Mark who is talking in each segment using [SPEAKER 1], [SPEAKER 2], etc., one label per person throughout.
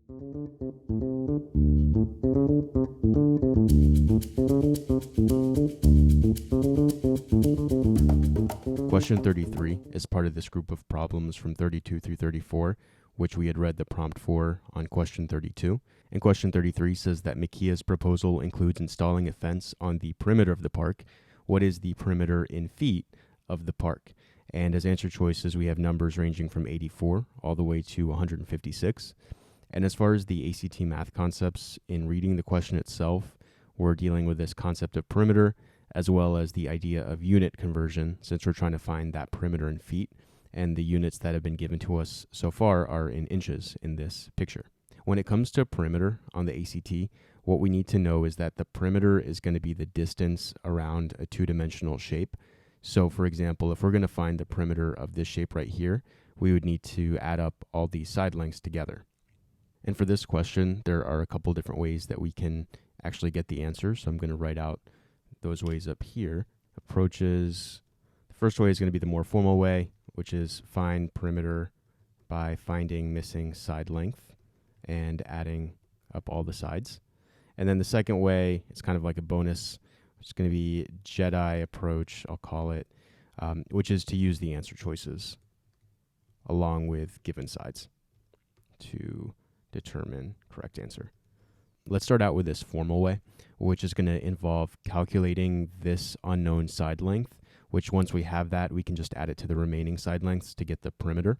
[SPEAKER 1] Question 33 is part of this group of problems from 32 through 34, which we had read the prompt for on question 32. And question 33 says that Makia's proposal includes installing a fence on the perimeter of the park. What is the perimeter in feet of the park? And as answer choices, we have numbers ranging from 84 all the way to 156. And as far as the ACT math concepts, in reading the question itself, we're dealing with this concept of perimeter, as well as the idea of unit conversion, since we're trying to find that perimeter in feet, and the units that have been given to us so far are in inches in this picture. When it comes to perimeter on the ACT, what we need to know is that the perimeter is going to be the distance around a two-dimensional shape. So for example, if we're going to find the perimeter of this shape right here, we would need to add up all these side lengths together. And for this question, there are a couple different ways that we can actually get the answer. So I'm going to write out those ways up here. Approaches, the first way is going to be the more formal way, which is find perimeter by finding missing side length and adding up all the sides. And then the second way, it's kind of like a bonus, it's going to be Jedi approach, I'll call it, which is to use the answer choices along with given sides to determine correct answer. Let's start out with this formal way, which is going to involve calculating this unknown side length, which once we have that, we can just add it to the remaining side lengths to get the perimeter.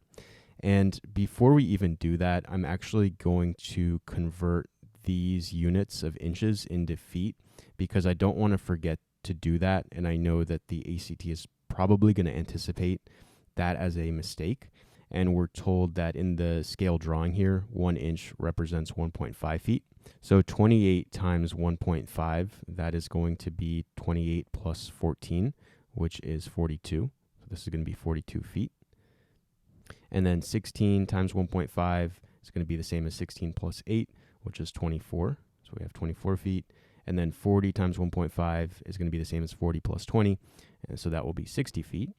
[SPEAKER 1] And before we even do that, I'm actually going to convert these units of inches into feet because I don't want to forget to do that. And I know that the ACT is probably going to anticipate that as a mistake. And we're told that in the scale drawing here, 1 inch represents 1.5 feet. So 28 times 1.5, that is going to be 28 plus 14, which is 42. So this is going to be 42 feet. And then 16 times 1.5 is going to be the same as 16 plus 8, which is 24. So we have 24 feet. And then 40 times 1.5 is going to be the same as 40 plus 20. And so that will be 60 feet.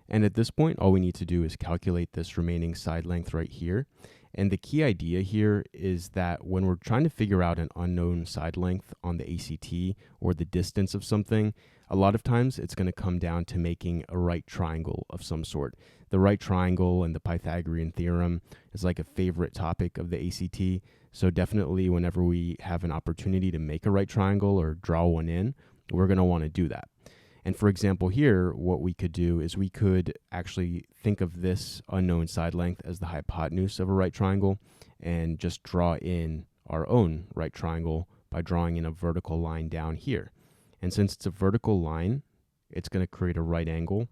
[SPEAKER 1] And at this point, all we need to do is calculate this remaining side length right here. And the key idea here is that when we're trying to figure out an unknown side length on the ACT or the distance of something, a lot of times it's going to come down to making a right triangle of some sort. The right triangle and the Pythagorean theorem is like a favorite topic of the ACT. So definitely whenever we have an opportunity to make a right triangle or draw one in, we're going to want to do that. And for example here, what we could do is we could actually think of this unknown side length as the hypotenuse of a right triangle and just draw in our own right triangle by drawing in a vertical line down here. And since it's a vertical line, it's going to create a right angle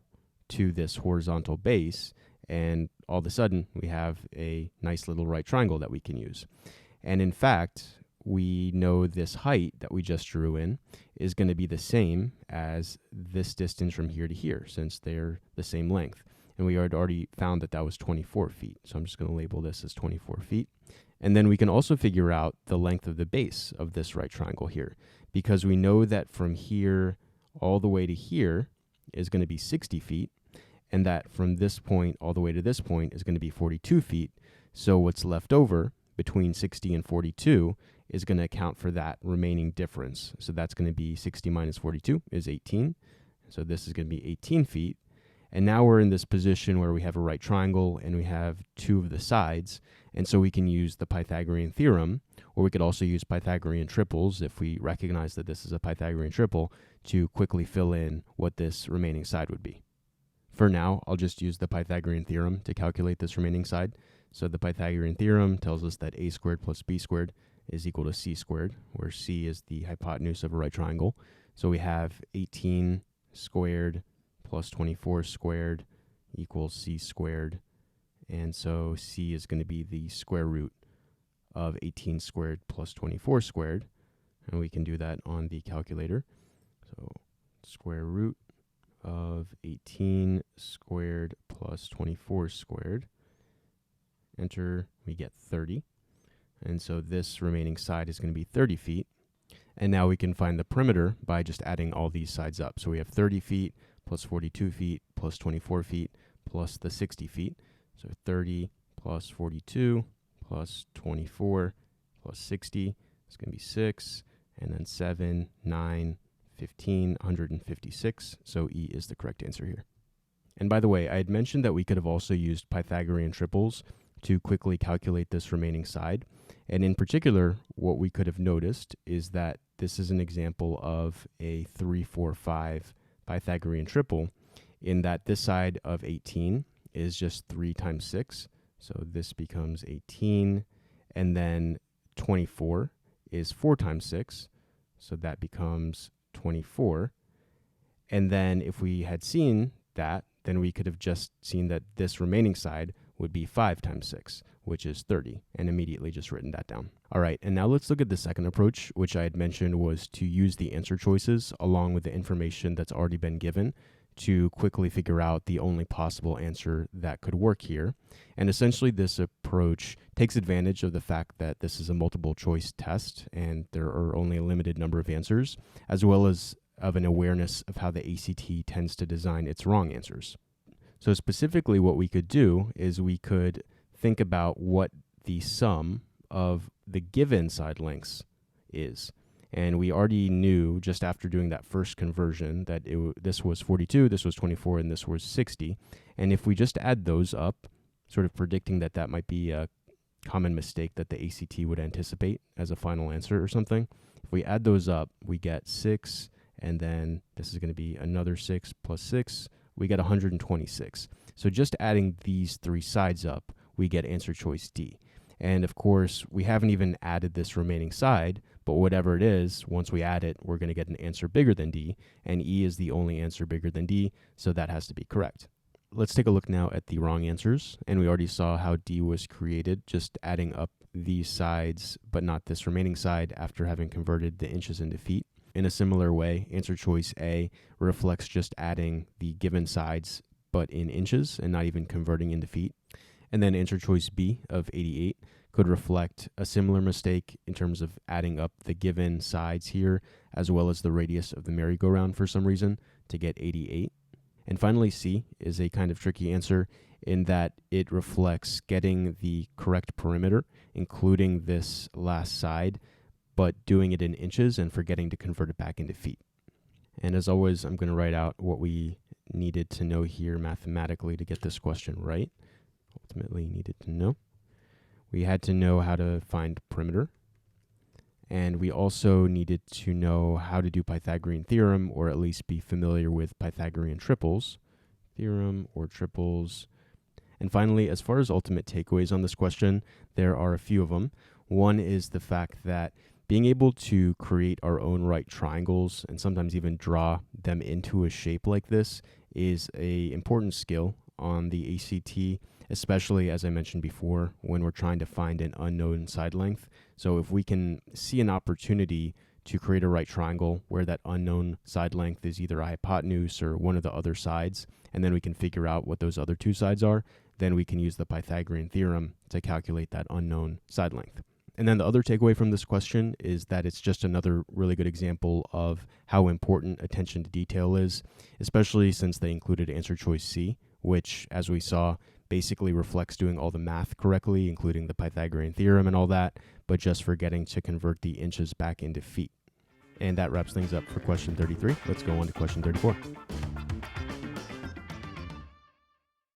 [SPEAKER 1] to this horizontal base, and all of a sudden we have a nice little right triangle that we can use. And in fact, we know this height that we just drew in is going to be the same as this distance from here to here, since they're the same length. And we had already found that that was 24 feet. So I'm just going to label this as 24 feet. And then we can also figure out the length of the base of this right triangle here, because we know that from here all the way to here is going to be 60 feet, and that from this point all the way to this point is going to be 42 feet. So what's left over between 60 and 42 is going to account for that remaining difference. So that's going to be 60 minus 42 is 18. So this is going to be 18 feet. And now we're in this position where we have a right triangle and we have two of the sides. And so we can use the Pythagorean theorem, or we could also use Pythagorean triples if we recognize that this is a Pythagorean triple, to quickly fill in what this remaining side would be. For now, I'll just use the Pythagorean theorem to calculate this remaining side. So the Pythagorean theorem tells us that a squared plus b squared is equal to c squared, where c is the hypotenuse of a right triangle. So we have 18 squared plus 24 squared equals c squared. And so c is going to be the square root of 18 squared plus 24 squared. And we can do that on the calculator. So square root of 18 squared plus 24 squared. Enter, we get 30. And so this remaining side is going to be 30 feet. And now we can find the perimeter by just adding all these sides up. So we have 30 feet plus 42 feet plus 24 feet plus the 60 feet. So 30 plus 42 plus 24 plus 60 is going to be 6, and then 7, 9, 15, 156. So E is the correct answer here. And by the way, I had mentioned that we could have also used Pythagorean triples to quickly calculate this remaining side. And in particular, what we could have noticed is that this is an example of a 3, 4, 5 Pythagorean triple, in that this side of 18 is just 3 times 6. So this becomes 18, and then 24 is 4 times 6. So that becomes 24. And then if we had seen that, then we could have just seen that this remaining side would be 5 times 6, which is 30, and immediately just written that down. All right, and now let's look at the second approach, which I had mentioned was to use the answer choices along with the information that's already been given to quickly figure out the only possible answer that could work here. And essentially this approach takes advantage of the fact that this is a multiple choice test and there are only a limited number of answers, as well as of an awareness of how the ACT tends to design its wrong answers. So specifically what we could do is we could think about what the sum of the given side lengths is. And we already knew just after doing that first conversion that this was 42, this was 24, and this was 60. And if we just add those up, sort of predicting that that might be a common mistake that the ACT would anticipate as a final answer or something, if we add those up, we get 6, and then this is going to be another 6 plus 6, we get 126. So just adding these three sides up, we get answer choice D. And of course, we haven't even added this remaining side, but whatever it is, once we add it, we're going to get an answer bigger than D, and E is the only answer bigger than D, so that has to be correct. Let's take a look now at the wrong answers, and we already saw how D was created, just adding up these sides, but not this remaining side after having converted the inches into feet. In a similar way, answer choice A reflects just adding the given sides, but in inches and not even converting into feet. And then answer choice B of 88 could reflect a similar mistake in terms of adding up the given sides here, as well as the radius of the merry-go-round for some reason to get 88. And finally, C is a kind of tricky answer in that it reflects getting the correct perimeter, including this last side, but doing it in inches and forgetting to convert it back into feet. And as always, I'm going to write out what we needed to know here mathematically to get this question right. Ultimately needed to know. We had to know how to find perimeter. And we also needed to know how to do Pythagorean theorem, or at least be familiar with Pythagorean triples. Theorem or triples. And finally, as far as ultimate takeaways on this question, there are a few of them. One is the fact that being able to create our own right triangles and sometimes even draw them into a shape like this is an important skill on the ACT, especially, as I mentioned before, when we're trying to find an unknown side length. So if we can see an opportunity to create a right triangle where that unknown side length is either a hypotenuse or one of the other sides, and then we can figure out what those other two sides are, then we can use the Pythagorean theorem to calculate that unknown side length. And then the other takeaway from this question is that it's just another really good example of how important attention to detail is, especially since they included answer choice C, which, as we saw, basically reflects doing all the math correctly, including the Pythagorean theorem and all that, but just forgetting to convert the inches back into feet. And that wraps things up for question 33. Let's go on to question 34.